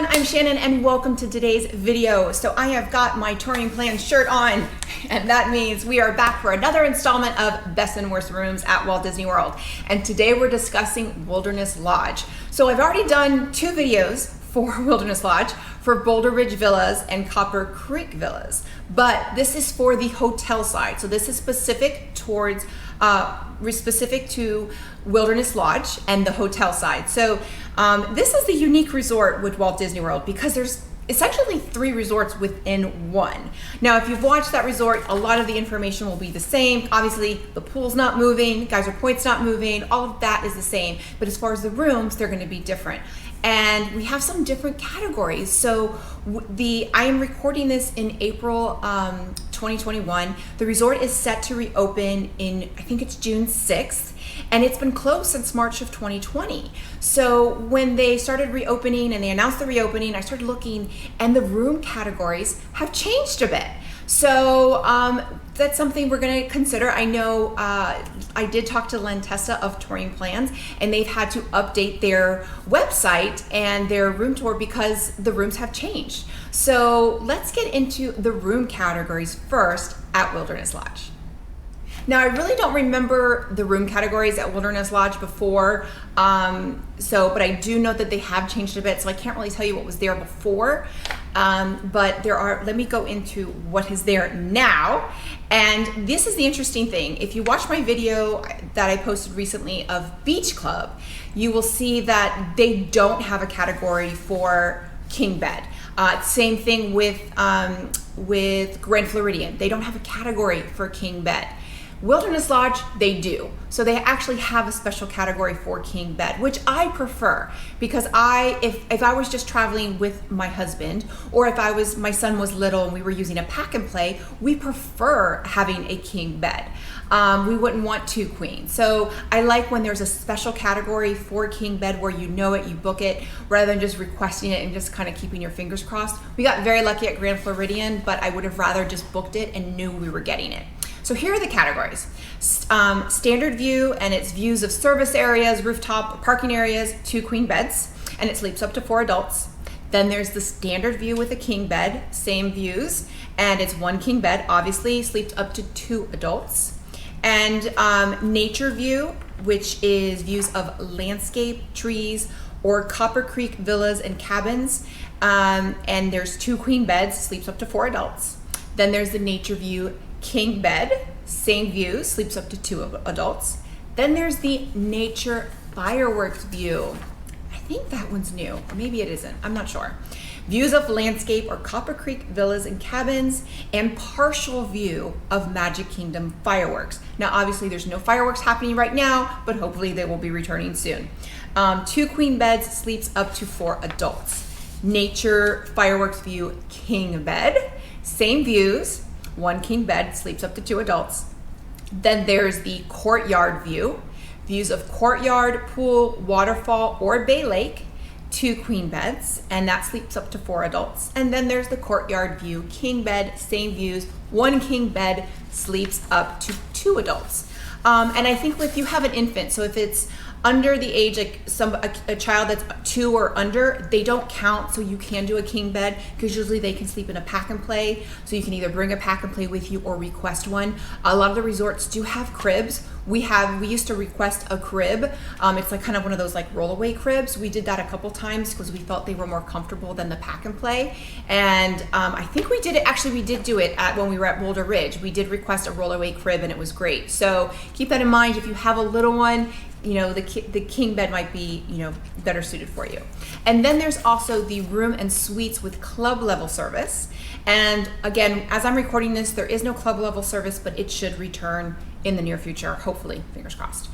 everyone, I'm Shannon and welcome to today's video. So I have got my touring plans shirt on, and that means we are back for another installment of Best and Worst Rooms at Walt Disney World. And today we're discussing Wilderness Lodge. So I've already done two videos for Wilderness Lodge for Boulder Ridge Villas and Copper Creek Villas, but this is for the hotel side. So this is specific towards specific to Wilderness Lodge and the hotel side. So this is the unique resort with Walt Disney World because there's essentially three resorts within one. Now, if you've watched that resort, a lot of the information will be the same. Obviously, the pool's not moving, Geyser Point's not moving, all of that is the same. But as far as the rooms, they're gonna be different. And we have some different categories. So I am recording this in April 2021. The resort is set to reopen in, I think it's June 6th. And it's been closed since March of 2020. So when they started reopening and they announced the reopening, I started looking and the room categories have changed a bit. So that's something we're gonna consider. I know I did talk to Len Tessa of Touring Plans, and they've had to update their website and their room tour because the rooms have changed. So let's get into the room categories first at Wilderness Lodge. Now, I really don't remember the room categories at Wilderness Lodge before, but I do know that they have changed a bit, so I can't really tell you what was there before, but let me go into what is there now. And this is the interesting thing. If you watch my video that I posted recently of Beach Club, you will see that they don't have a category for king bed. Same thing with Grand Floridian. They don't have a category for king bed. Wilderness Lodge, they do. So they actually have a special category for king bed, which I prefer because if I was just traveling with my husband, or if my son was little and we were using a pack and play, we prefer having a king bed. We wouldn't want two queens. So I like when there's a special category for king bed where you know it, you book it, rather than just requesting it and just kind of keeping your fingers crossed. We got very lucky at Grand Floridian, but I would have rather just booked it and knew we were getting it. So here are the categories. Standard view, and it's views of service areas, rooftop parking areas, two queen beds, and it sleeps up to 4 adults. Then there's the standard view with a king bed, same views, and it's one king bed, obviously sleeps up to 2 adults. And nature view, which is views of landscape, trees, or Copper Creek villas and cabins, and there's 2 queen beds, sleeps up to 4 adults. Then there's the nature view king bed, same view, sleeps up to 2 adults. Then there's the nature fireworks view. I think that one's new, or maybe it isn't, I'm not sure. Views of landscape or Copper Creek villas and cabins, and partial view of Magic Kingdom fireworks. Now, obviously there's no fireworks happening right now, but hopefully they will be returning soon. 2 queen beds, sleeps up to 4 adults. Nature fireworks view king bed, same views, 1 king bed, sleeps up to 2 adults. Then there's the Courtyard view, views of Courtyard, pool, waterfall, or Bay Lake, 2 queen beds, and that sleeps up to 4 adults. And then there's the Courtyard view king bed, same views, 1 king bed, sleeps up to 2 adults. And I think if you have an infant, so if it's under the age, like a child that's 2 or under, they don't count, so you can do a king bed because usually they can sleep in a pack and play. So you can either bring a pack and play with you or request one. A lot of the resorts do have cribs. We used to request a crib. It's like kind of one of those like rollaway cribs. We did that a couple times because we felt they were more comfortable than the pack and play. And I think we did it, actually we did do it when we were at Boulder Ridge. We did request a rollaway crib and it was great. So keep that in mind if you have a little one. You know, the king bed might be, better suited for you. And then there's also the room and suites with club level service. And again, as I'm recording this, there is no club level service, but it should return in the near future, hopefully, fingers crossed.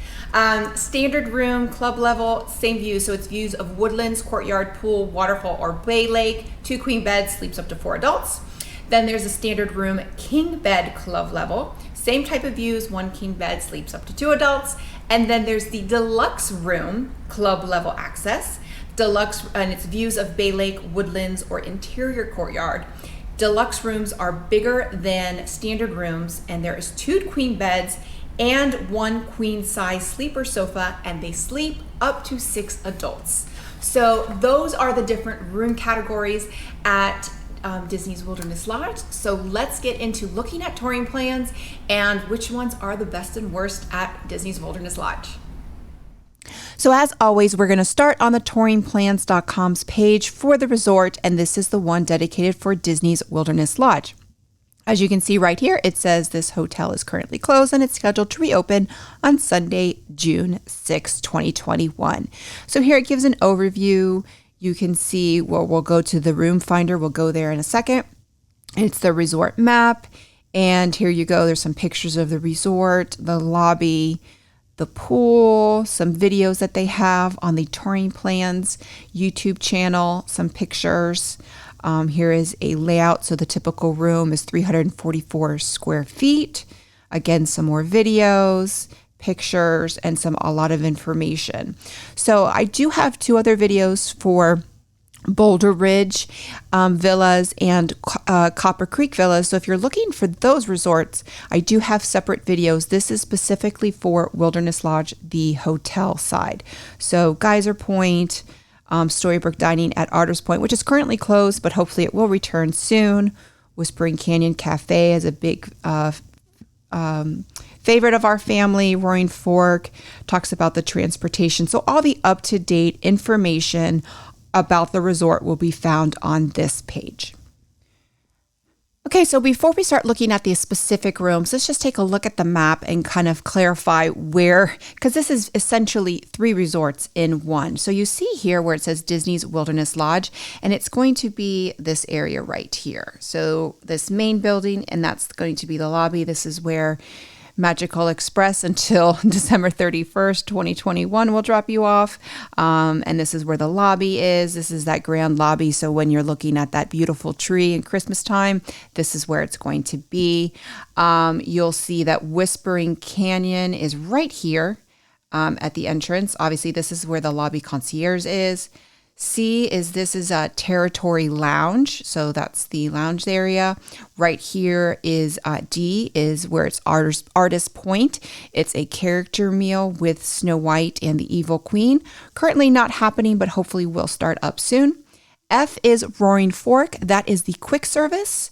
Standard room, club level, same views. So it's views of woodlands, courtyard, pool, waterfall, or Bay Lake. 2 queen beds, sleeps up to 4 adults. Then there's a standard room king bed club level. Same type of views, 1 king bed, sleeps up to 2 adults. And then there's the deluxe room, club level access. Deluxe, and it's views of Bay Lake, woodlands, or interior courtyard. Deluxe rooms are bigger than standard rooms, and there is 2 queen beds and 1 queen size sleeper sofa, and they sleep up to 6 adults. So those are the different room categories at Disney's Wilderness Lodge. So let's get into looking at touring plans and which ones are the best and worst at Disney's Wilderness Lodge. So as always, we're going to start on the touringplans.com's page for the resort, and this is the one dedicated for Disney's Wilderness Lodge. As you can see right here, it says this hotel is currently closed and it's scheduled to reopen on Sunday, June 6, 2021. So here it gives an overview. You can see, well, we'll go to the room finder. We'll go there in a second. It's the resort map. And here you go. There's some pictures of the resort, the lobby, the pool, some videos that they have on the Touring Plans YouTube channel, some pictures. Here is a layout. So the typical room is 344 square feet. Again, some more videos, pictures, and a lot of information. So I do have two other videos for Boulder Ridge Villas and Copper Creek Villas. So if you're looking for those resorts, I do have separate videos. This is specifically for Wilderness Lodge, the hotel side. So Geyser Point, Storybook Dining at Artist Point, which is currently closed, but hopefully it will return soon. Whispering Canyon Cafe is a big favorite of our family. Roaring Fork talks about the transportation. So all the up-to-date information about the resort will be found on this page. Okay, so before we start looking at these specific rooms, let's just take a look at the map and kind of clarify where, because this is essentially 3 resorts in one. So you see here where it says Disney's Wilderness Lodge, and it's going to be this area right here. So this main building, and that's going to be the lobby. This is where Magical Express until December 31st, 2021 will drop you off. And this is where the lobby is. This is that grand lobby. So when you're looking at that beautiful tree in Christmas time, this is where it's going to be. You'll see that Whispering Canyon is right here at the entrance. Obviously, this is where the lobby concierge is. This is a Territory Lounge, so that's the lounge area. Right here is D is where it's Artist Point. It's a character meal with Snow White and the Evil Queen. Currently not happening, but hopefully will start up soon. F is Roaring Fork. That is the quick service.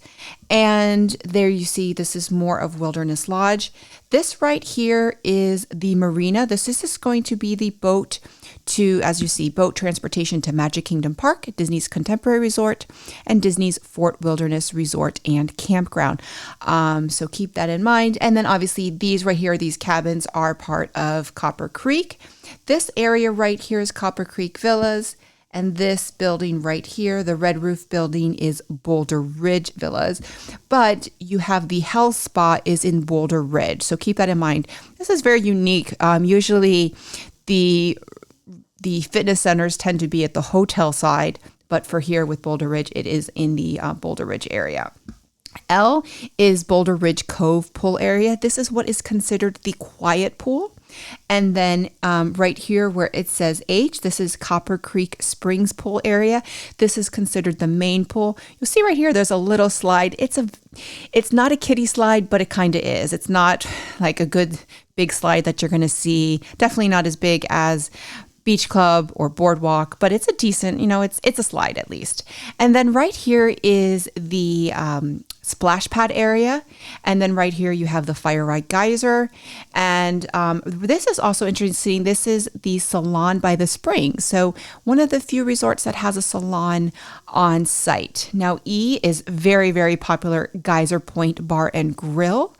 And there you see, this is more of Wilderness Lodge. This right here is the marina. This is just going to be the boat to, as you see, boat transportation to Magic Kingdom Park, Disney's Contemporary Resort, and Disney's Fort Wilderness Resort and Campground. So keep that in mind. And then obviously these right here, these cabins are part of Copper Creek. This area right here is Copper Creek Villas. And this building right here, the red roof building, is Boulder Ridge Villas. But you have the health spa is in Boulder Ridge. So keep that in mind. This is very unique. Usually the fitness centers tend to be at the hotel side, but for here with Boulder Ridge, it is in the Boulder Ridge area. L is Boulder Ridge Cove pool area. This is what is considered the quiet pool. And then right here where it says H, this is Copper Creek Springs pool area. This is considered the main pool. You'll see right here, there's a little slide. It's not a kiddie slide, but it kind of is. It's not like a good big slide that you're going to see. Definitely not as big as Beach Club or Boardwalk, but it's a decent, it's a slide at least. And then right here is the splash pad area. And then right here you have the Fire Ride Geyser. And this is also interesting. This is the Salon by the Spring. So one of the few resorts that has a salon on site. Now E is very, very popular Geyser Point Bar and Grill.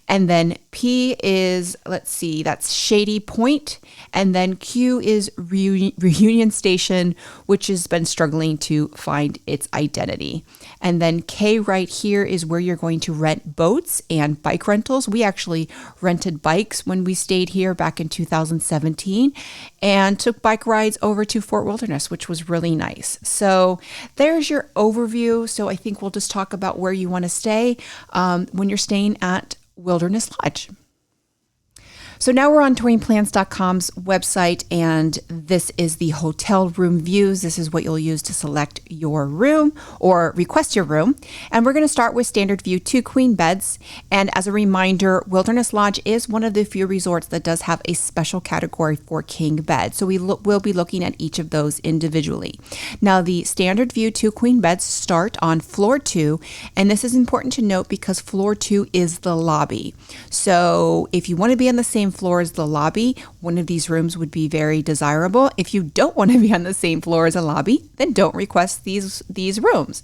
And then P is, let's see, that's Shady Point. And then Q is Reunion Station, which has been struggling to find its identity. And then K right here is where you're going to rent boats and bike rentals. We actually rented bikes when we stayed here back in 2017 and took bike rides over to Fort Wilderness, which was really nice. So there's your overview. So I think we'll just talk about where you want to stay when you're staying at Wilderness Lodge. So now we're on touringplans.com's website, and this is the hotel room views. This is what you'll use to select your room or request your room. And we're going to start with standard view 2 queen beds. And as a reminder, Wilderness Lodge is one of the few resorts that does have a special category for king bed. So we'll be looking at each of those individually. Now, the standard view 2 queen beds start on floor 2. And this is important to note because floor 2 is the lobby. So if you want to be on the same floor as the lobby, one of these rooms would be very desirable. If you don't want to be on the same floor as a lobby, then don't request these rooms.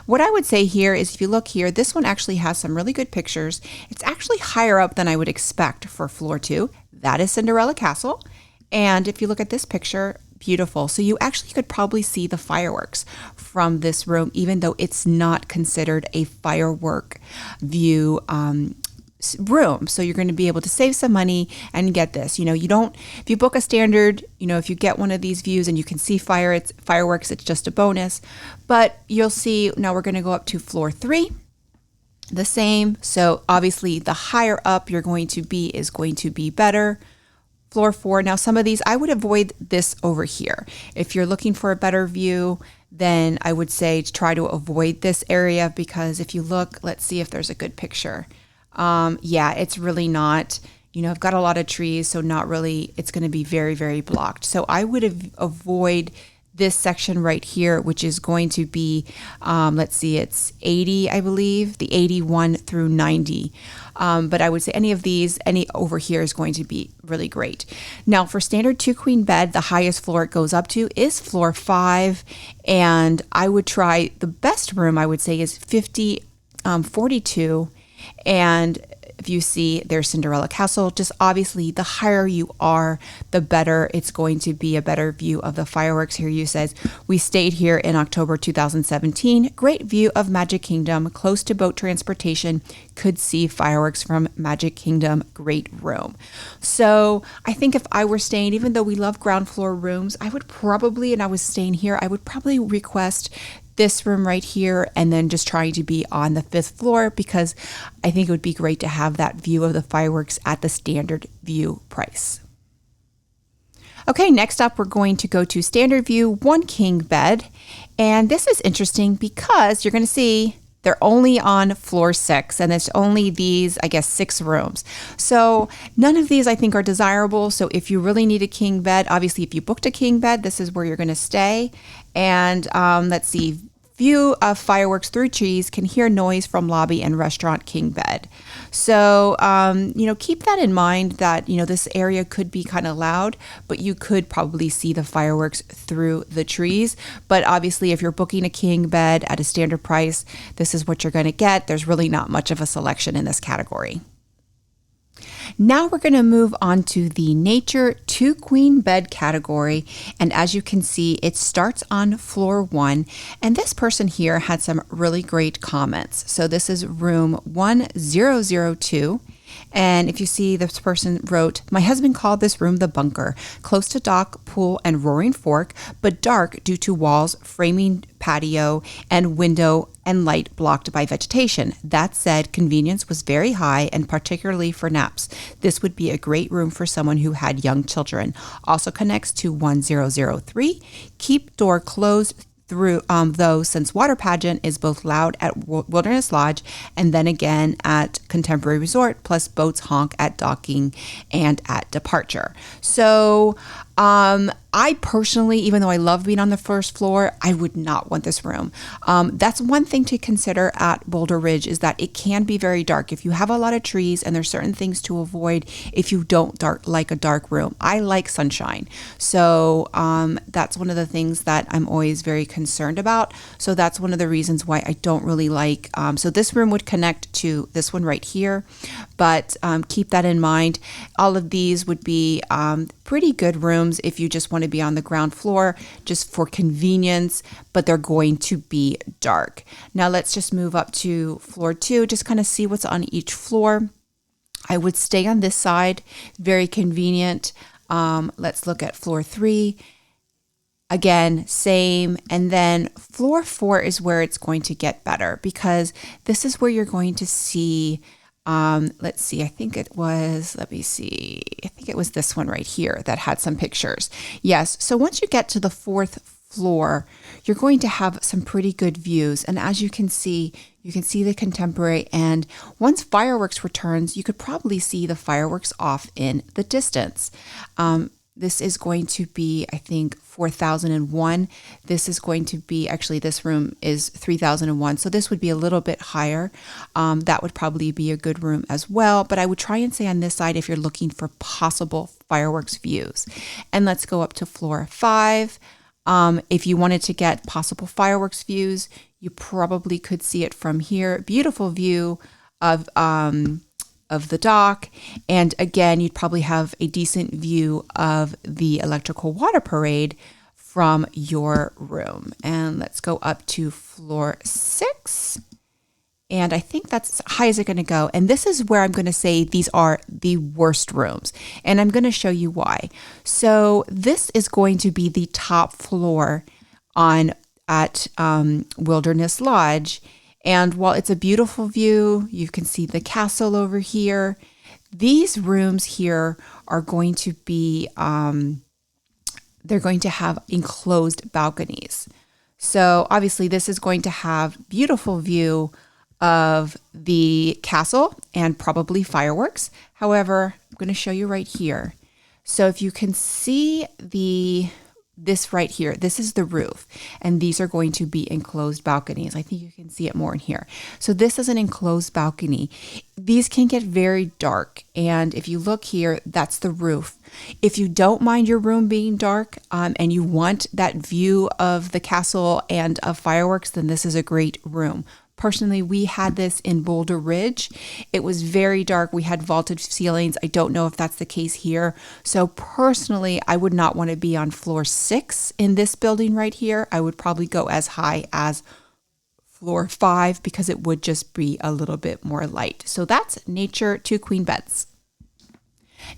What I would say here is if you look here, this one actually has some really good pictures. It's actually higher up than I would expect for floor 2. That is Cinderella Castle. And if you look at this picture, beautiful. So you actually could probably see the fireworks from this room, even though it's not considered a firework view room. So you're going to be able to save some money and get this. If you book a standard, if you get one of these views and you can see fireworks, it's just a bonus. But you'll see, now we're going to go up to floor 3. The same. So obviously the higher up you're going to be is going to be better. Floor 4. Now some of these, I would avoid this over here. If you're looking for a better view, then I would say to try to avoid this area, because if you look, let's see if there's a good picture. Yeah, it's really not, I've got a lot of trees, so not really, it's going to be very, very blocked. So I would avoid this section right here, which is going to be, let's see, it's 80, I believe, the 81 through 90. But I would say any over here is going to be really great. Now for standard 2 queen bed, the highest floor it goes up to is floor 5. And I would try, the best room I would say is 42. And if you see there's Cinderella Castle, just obviously the higher you are, the better it's going to be, a better view of the fireworks. Here you says, we stayed here in October 2017. Great view of Magic Kingdom, close to boat transportation, could see fireworks from Magic Kingdom, great room. So I think if I were staying, even though we love ground floor rooms, I would probably request this room right here, and then just trying to be on the 5th floor, because I think it would be great to have that view of the fireworks at the standard view price. Okay, next up we're going to go to standard view 1 king bed. And this is interesting because you're going to see they're only on floor 6, and it's only these, 6 rooms. So none of these I think are desirable. So if you really need a king bed, obviously if you booked a king bed, this is where you're going to stay. And let's see, view of fireworks through trees, can hear noise from lobby and restaurant, king bed. So, keep that in mind that, this area could be kind of loud, but you could probably see the fireworks through the trees. But obviously, if you're booking a king bed at a standard price, this is what you're going to get. There's really not much of a selection in this category. Now we're going to move on to the nature 2 queen bed category. And as you can see, it starts on floor 1. And this person here had some really great comments. So this is room 1002. And if you see, this person wrote, my husband called this room the bunker, close to dock, pool, and roaring fork, but dark due to walls, framing patio, and window and light blocked by vegetation. That said, convenience was very high, and particularly for naps. This would be a great room for someone who had young children. Also connects to 1003. Keep door closed through, though, since water pageant is both loud at Wilderness Lodge and then again at Contemporary Resort, plus boats honk at docking and at departure. So I personally, even though I love being on the first floor, I would not want this room. That's one thing to consider at Boulder Ridge, is that it can be very dark. If you have a lot of trees, and there's certain things to avoid if you don't like a dark room. I like sunshine. So that's one of the things that I'm always very concerned about. So that's one of the reasons why I don't really like, so this room would connect to this one right here, but keep that in mind. All of these would be pretty good rooms if you just want to be on the ground floor just for convenience, but they're going to be dark. Now let's just move up to floor 2, just kind of see what's on each floor. I would stay on this side, very convenient. Let's look at floor 3. Again, same. And then floor 4 is where it's going to get better, because this is where you're going to see let's see, I think it was, let me see, I think it was this one right here that had some pictures. Yes, so once you get to the 4th floor, you're going to have some pretty good views. And as you can see the contemporary, and once fireworks returns, you could probably see the fireworks off in the distance. This is going to be, I think, 4001. This is going to be, actually, this room is 3001. So this would be a little bit higher. That would probably be a good room as well. But I would try and say on this side if you're looking for possible fireworks views. And let's go up to floor 5. If you wanted to get possible fireworks views, you probably could see it from here. Beautiful view of the dock. And again, you'd probably have a decent view of the electrical water parade from your room. And let's go up to floor 6. And I think that's as high as it's going to go. And this is where I'm going to say these are the worst rooms. And I'm going to show you why. So this is going to be the top floor at Wilderness Lodge. And while it's a beautiful view, you can see the castle over here. These rooms here are going to be, they're going to have enclosed balconies. So obviously this is going to have beautiful view of the castle and probably fireworks. However, I'm going to show you right here. So if you can see this right here, this is the roof, and these are going to be enclosed balconies. I think you can see it more in here. So this is an enclosed balcony. These can get very dark, and if you look here, that's the roof. If you don't mind your room being dark and you want that view of the castle and of fireworks, then this is a great room. Personally, we had this in Boulder Ridge. It was very dark. We had vaulted ceilings. I don't know if that's the case here. So personally, I would not want to be on floor 6 in this building right here. I would probably go as high as floor 5 because it would just be a little bit more light. So that's Nature 2 queen beds.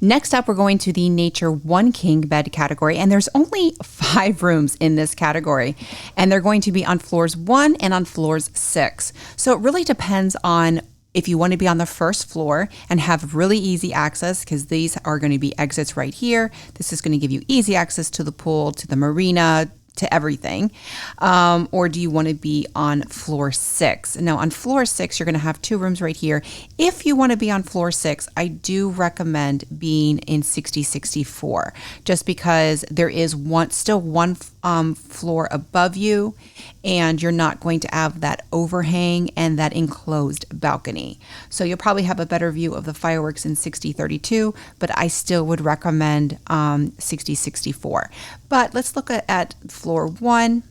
Next up, we're going to the Nature 1 king bed category, and there's only 5 rooms in this category, and they're going to be on floors 1 and on floors 6. So it really depends on if you want to be on the first floor and have really easy access, because these are going to be exits right here. This is going to give you easy access to the pool, to the marina, to everything. Or do you want to be on floor 6? Now on floor 6, you're going to have 2 rooms right here. If you want to be on floor 6, I do recommend being in 6064, just because there is still one floor above you, and you're not going to have that overhang and that enclosed balcony. So you'll probably have a better view of the fireworks in 6032, but I still would recommend 6064. But let's look at floor 1,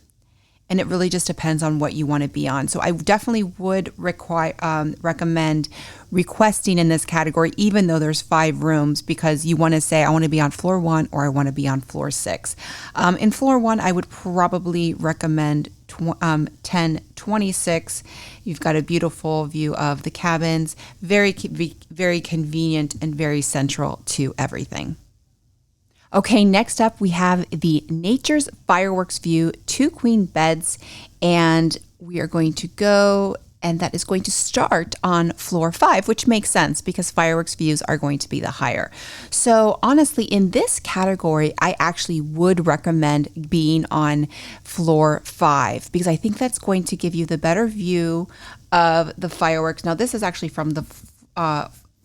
and it really just depends on what you want to be on. So I definitely would recommend requesting in this category, even though there's 5 rooms, because you want to say, I want to be on floor 1 or I want to be on floor 6. In floor 1, I would probably recommend 1026. You've got a beautiful view of the cabins, very convenient and very central to everything. Okay, next up we have the Nature's Fireworks View 2 queen beds, and we are going to go, and that is going to start on floor 5, which makes sense because fireworks views are going to be the higher. So honestly, in this category, I actually would recommend being on floor 5 because I think that's going to give you the better view of the fireworks. Now this is actually from the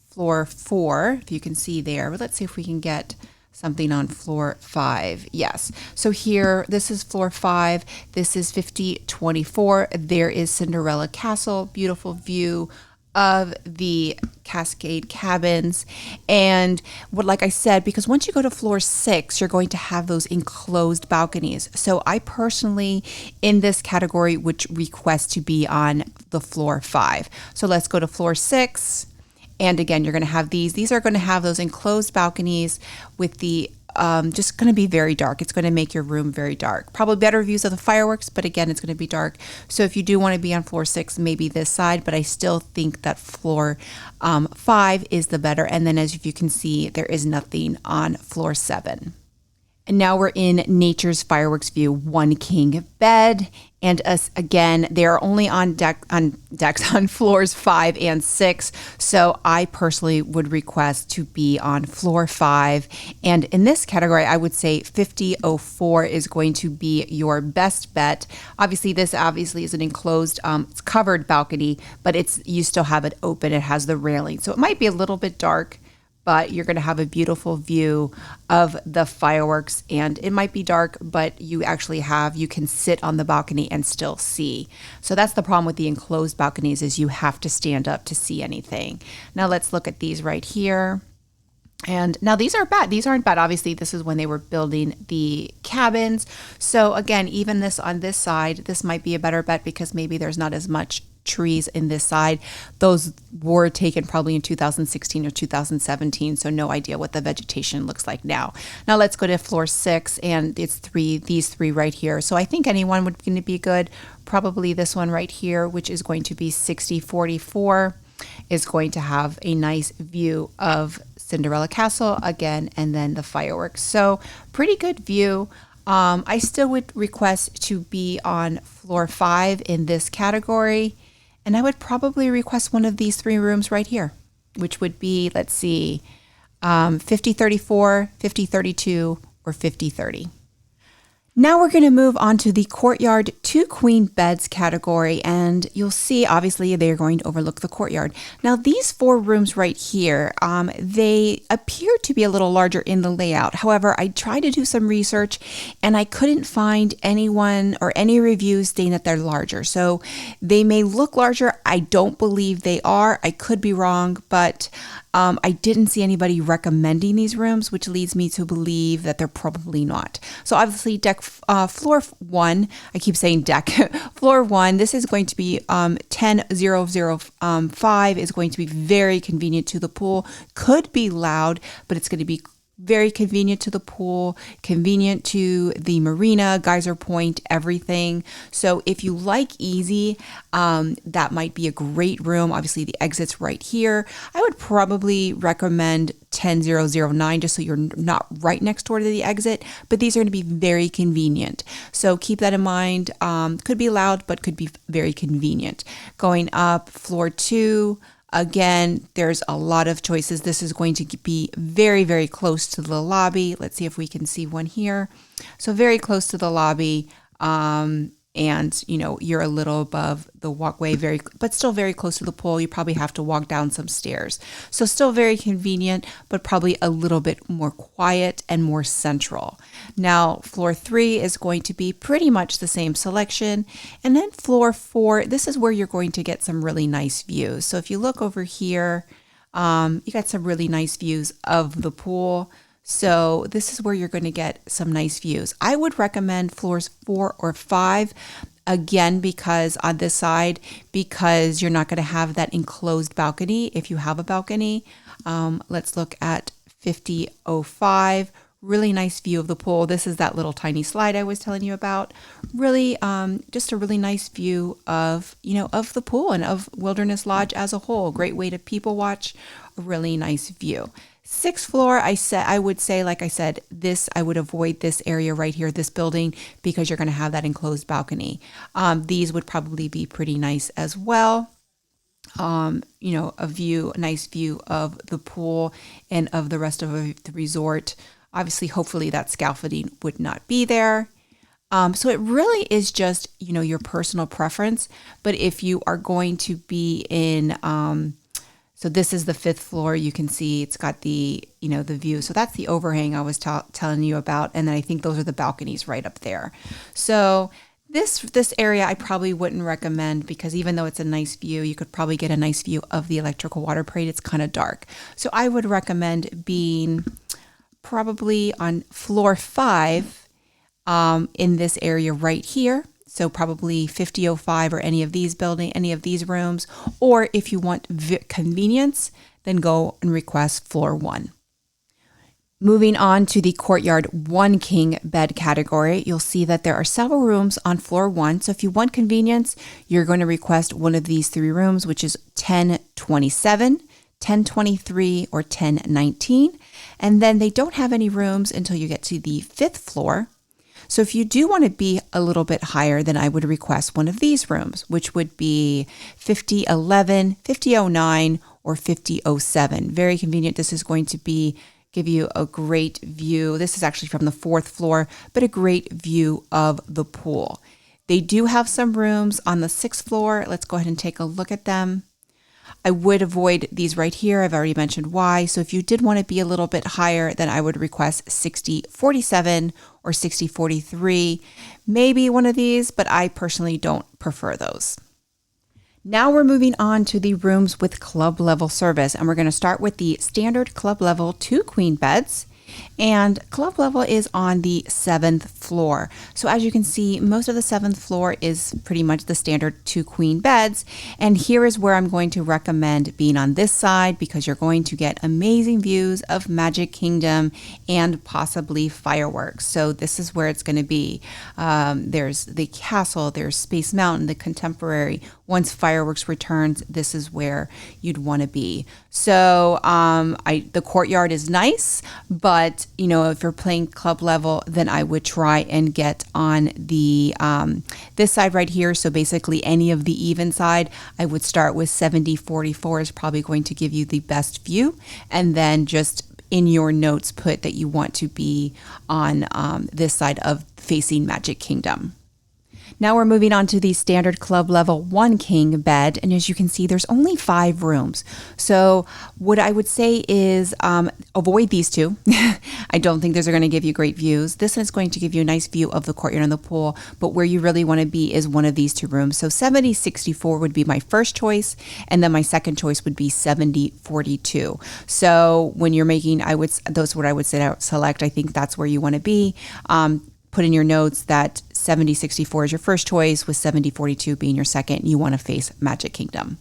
floor 4, if you can see there, but let's see if we can get something on floor 5. Yes. So here, this is floor 5. This is 5024. There is Cinderella Castle, beautiful view of the Cascade cabins. And like I said, because once you go to floor 6, you're going to have those enclosed balconies. So I personally, in this category, would request to be on the floor 5. So let's go to floor 6. And again, you're going to have these are going to have those enclosed balconies with the, just going to be very dark. It's going to make your room very dark. Probably better views of the fireworks, but again, it's going to be dark. So if you do want to be on floor 6, maybe this side, but I still think that floor 5 is the better. And then as you can see, there is nothing on floor 7. And now we're in Nature's Fireworks View, 1 king bed. And again, they're only on decks on floors 5 and 6. So I personally would request to be on floor 5. And in this category, I would say 5004 is going to be your best bet. Obviously, this is an enclosed, it's covered balcony, but you still have it open. It has the railing. So it might be a little bit dark, but you're going to have a beautiful view of the fireworks, and it might be dark, but you can sit on the balcony and still see. So that's the problem with the enclosed balconies, is you have to stand up to see anything. Now let's look at these right here. And now these aren't bad. These aren't bad. Obviously, this is when they were building the cabins. So again, even this on this side, this might be a better bet because maybe there's not as much trees in this side. Those were taken probably in 2016 or 2017, so no idea what the vegetation looks like now. Now let's go to floor 6, and it's these three right here. So I think anyone would going to be good. Probably this one right here, which is going to be 6044, is going to have a nice view of Cinderella Castle again, and then the fireworks. So pretty good view. I still would request to be on floor 5 in this category. And I would probably request one of these 3 rooms right here, which would be, let's see, 5034, 5032, or 5030. Now we're going to move on to the Courtyard 2 queen beds category, and you'll see obviously they're going to overlook the courtyard. Now these 4 rooms right here, they appear to be a little larger in the layout. However, I tried to do some research and I couldn't find anyone or any reviews saying that they're larger. So they may look larger. I don't believe they are. I could be wrong, but I didn't see anybody recommending these rooms, which leads me to believe that they're probably not. So obviously floor 1, I keep saying deck, floor 1, this is going to be 10005, is going to be very convenient to the pool. Could be loud, but it's going to be very convenient to the pool, convenient to the marina, geyser point, everything. So if you like easy, that might be a great room. Obviously the exit's right here. I would probably recommend 10009 just so you're not right next door to the exit, but these are going to be very convenient. So keep that in mind. Could be loud, but could be very convenient. Going up floor 2, again, there's a lot of choices. This is going to be very, very close to the lobby. Let's see if we can see one here. So very close to the lobby. And you're a little above the walkway, but still very close to the pool. You probably have to walk down some stairs. So still very convenient, but probably a little bit more quiet and more central. Now, floor 3 is going to be pretty much the same selection. And then floor 4, this is where you're going to get some really nice views. So if you look over here, you got some really nice views of the pool. So this is where you're going to get some nice views. I would recommend floors 4 or 5, again, because on this side, because you're not going to have that enclosed balcony if you have a balcony. Let's look at 5005. Really nice view of the pool. This is that little tiny slide I was telling you about. Really, just a really nice view of, of the pool and of Wilderness Lodge as a whole. Great way to people watch. A really nice view. 6th floor, I would say, like I said, I would avoid this area right here, this building, because you're going to have that enclosed balcony. These would probably be pretty nice as well. A nice view of the pool and of the rest of the resort. Obviously, hopefully that scaffolding would not be there. So it really is just, your personal preference. But if you are going to be in, so this is the 5th floor. You can see it's got the, the view. So that's the overhang I was telling you about. And then I think those are the balconies right up there. So this area I probably wouldn't recommend, because even though it's a nice view, you could probably get a nice view of the electrical water parade. It's kind of dark. So I would recommend being probably on floor 5 in this area right here. So probably 5005 or any of these rooms. Or if you want convenience, then go and request floor 1. Moving on to the Courtyard 1 king bed category, you'll see that there are several rooms on floor 1. So if you want convenience, you're going to request one of these 3 rooms, which is 1027, 1023 or 1019. And then they don't have any rooms until you get to the 5th floor. So if you do want to be a little bit higher, then I would request one of these rooms, which would be 5011, 5009, or 5007. Very convenient. This is going to give you a great view. This is actually from the 4th floor, but a great view of the pool. They do have some rooms on the 6th floor. Let's go ahead and take a look at them. I would avoid these right here. I've already mentioned why. So if you did want to be a little bit higher, then I would request 6047 or 6043. Maybe one of these, but I personally don't prefer those. Now we're moving on to the rooms with club level service, and we're going to start with the standard club level 2 queen beds. And club level is on the 7th floor. So as you can see, most of the 7th floor is pretty much the standard 2 queen beds. And here is where I'm going to recommend being on this side, because you're going to get amazing views of Magic Kingdom and possibly fireworks. So this is where it's going to be. There's the castle, there's Space Mountain, the Contemporary. Once fireworks returns, this is where you'd want to be. So the Courtyard is nice, but if you're playing club level, then I would try and get on the this side right here. So basically any of the even side, I would start with 7044 is probably going to give you the best view, and then just in your notes put that you want to be on this side of facing Magic Kingdom. Now we're moving on to the standard club level 1 king bed. And as you can see, there's only 5 rooms. So what I would say is avoid these two. I don't think those are going to give you great views. This is going to give you a nice view of the courtyard and the pool. But where you really want to be is one of these 2 rooms. So 7064 would be my first choice. And then my second choice would be 7042. So when you're making, those what I would say select. I think that's where you want to be. Put in your notes that 7064 is your first choice, with 7042 being your second. You want to face Magic Kingdom.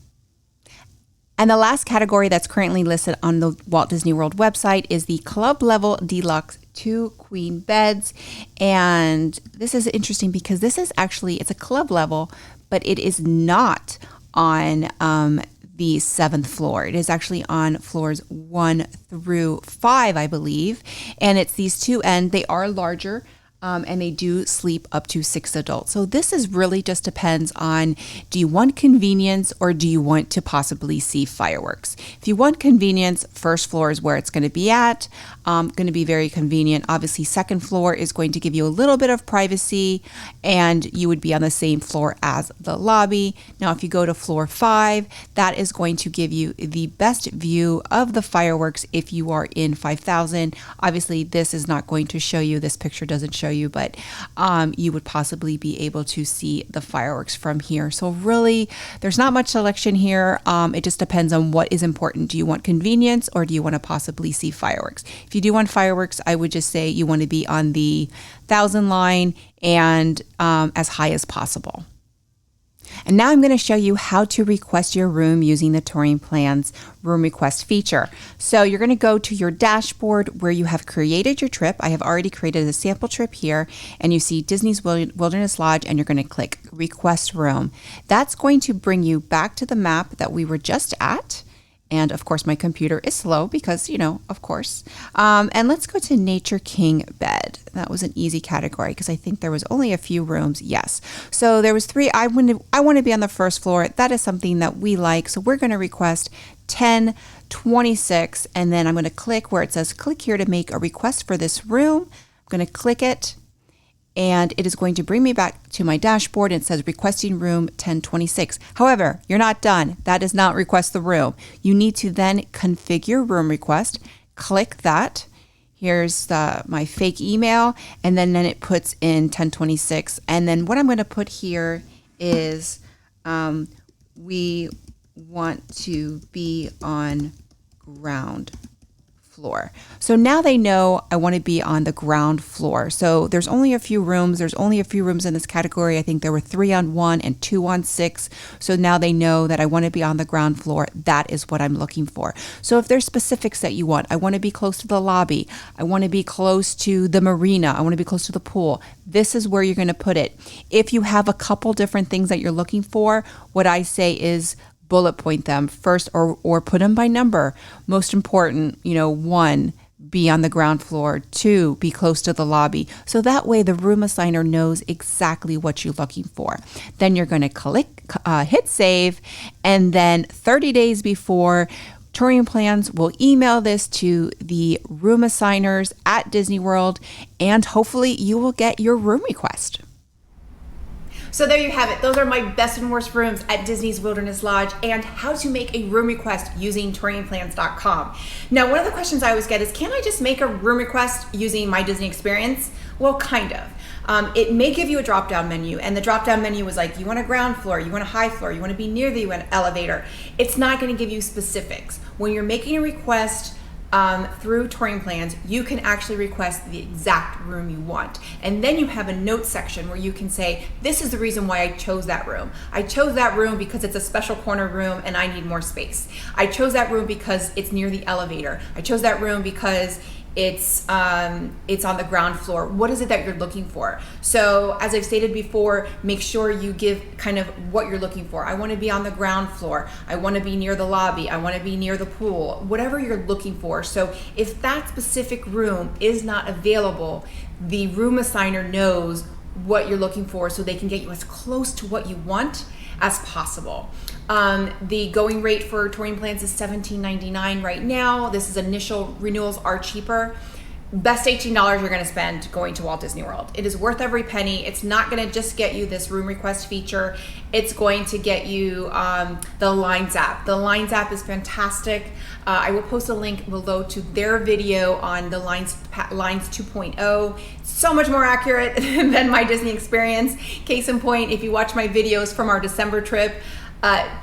And the last category that's currently listed on the Walt Disney World website is the Club Level Deluxe 2 queen beds. And this is interesting because this is actually, it's a club level, but it is not on the 7th floor. It is actually on floors 1 through 5, I believe. And it's these 2 ends. They are larger. And they do sleep up to 6 adults. So this is really just depends on, do you want convenience or do you want to possibly see fireworks? If you want convenience, first floor is where it's going to be at. Going to be very convenient. Obviously, second floor is going to give you a little bit of privacy, and you would be on the same floor as the lobby. Now, if you go to floor 5, that is going to give you the best view of the fireworks if you are in 5000. Obviously, this is not going to show you, this picture doesn't show you, but you would possibly be able to see the fireworks from here. So really, there's not much selection here. It just depends on what is important. Do you want convenience or do you want to possibly see fireworks? If you do want fireworks, I would just say you want to be on the 1000 line and as high as possible. And now I'm going to show you how to request your room using the Touring Plans room request feature. So you're going to go to your dashboard where you have created your trip. I have already created a sample trip here, and you see Disney's Wilderness Lodge, and you're going to click request room. That's going to bring you back to the map that we were just at. And of course, my computer is slow because, of course. And let's go to Nature King bed. That was an easy category because I think there was only a few rooms. Yes. So there was 3. I want to be on the first floor. That is something that we like. So we're going to request 1026. And then I'm going to click where it says click here to make a request for this room. I'm going to click it. And it is going to bring me back to my dashboard, and it says requesting room 1026. However, you're not done. That does not request the room. You need to then configure room request. Click that. Here's my fake email, and then it puts in 1026. And then what I'm going to put here is we want to be on ground floor. So now they know I want to be on the ground floor. So there's only a few rooms. There's only a few rooms in this category. I think there were 3 on 1 and 2 on 6. So now they know that I want to be on the ground floor. That is what I'm looking for. So if there's specifics that you want, I want to be close to the lobby. I want to be close to the marina. I want to be close to the pool. This is where you're going to put it. If you have a couple different things that you're looking for, what I say is bullet point them first, or put them by number. Most important, 1, be on the ground floor. 2, be close to the lobby. So that way the room assigner knows exactly what you're looking for. Then you're going to hit save, and then 30 days before, Touring Plans will email this to the room assigners at Disney World, and hopefully you will get your room request. So there you have it. Those are my best and worst rooms at Disney's Wilderness Lodge and how to make a room request using touringplans.com. Now, one of the questions I always get is, can I just make a room request using My Disney Experience? Well, kind of. It may give you a drop-down menu, and the drop-down menu was like, you want a ground floor, you want a high floor, you want to be near the elevator. It's not going to give you specifics. When you're making a request through Touring Plans, you can actually request the exact room you want. And then you have a notes section where you can say, this is the reason why I chose that room. I chose that room because it's a special corner room and I need more space. I chose that room because it's near the elevator. I chose that room because it's on the ground floor. What is it that you're looking for? So as I've stated before, make sure you give kind of what you're looking for. I want to be on the ground floor. I want to be near the lobby. I want to be near the pool, whatever you're looking for. So if that specific room is not available, the room assigner knows what you're looking for so they can get you as close to what you want as possible. The going rate for Touring Plans is $17.99 right now. This is initial renewals are cheaper. Best $18 you're going to spend going to Walt Disney World. It is worth every penny. It's not going to just get you this room request feature. It's going to get you the Lines app. The Lines app is fantastic. I will post a link below to their video on the Lines 2.0. So much more accurate than My Disney Experience. Case in point, if you watch my videos from our December trip, My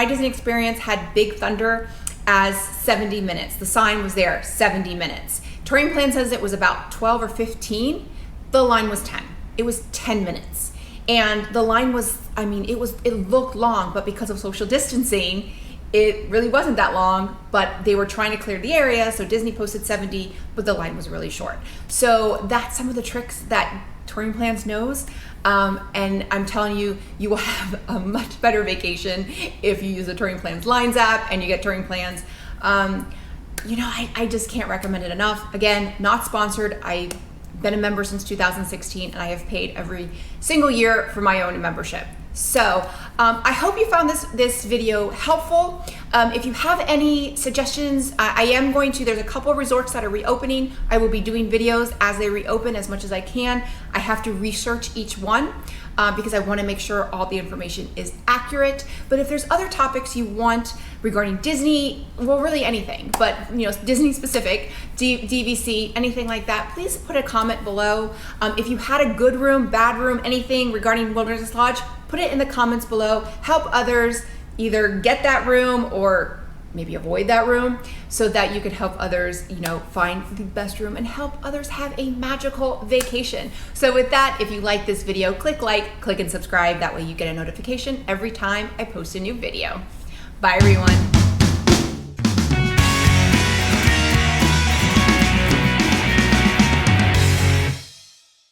Disney Experience had Big Thunder as 70 minutes. The sign was there, 70 minutes. Touring Plan says it was about 12 or 15. The line was 10. It was 10 minutes. And the line was, it looked long, but because of social distancing, it really wasn't that long, but they were trying to clear the area, so Disney posted 70, but the line was really short. So that's some of the tricks that Touring Plans knows, and I'm telling you, you will have a much better vacation if you use the Touring Plans Lines app and you get Touring Plans. I just can't recommend it enough. Again, not sponsored. I've been a member since 2016, and I have paid every single year for my own membership. So I hope you found this video helpful. If you have any suggestions, there's a couple of resorts that are reopening. I will be doing videos as they reopen as much as I can. I have to research each one because I want to make sure all the information is accurate. But if there's other topics you want regarding Disney, well, really anything, but Disney specific, DVC, anything like that, please put a comment below. If you had a good room, bad room, anything regarding Wilderness Lodge, put it in the comments below. Help others either get that room or maybe avoid that room so that you can help others, find the best room and help others have a magical vacation. So with that, if you like this video, click like, click and subscribe. That way you get a notification every time I post a new video. Bye everyone.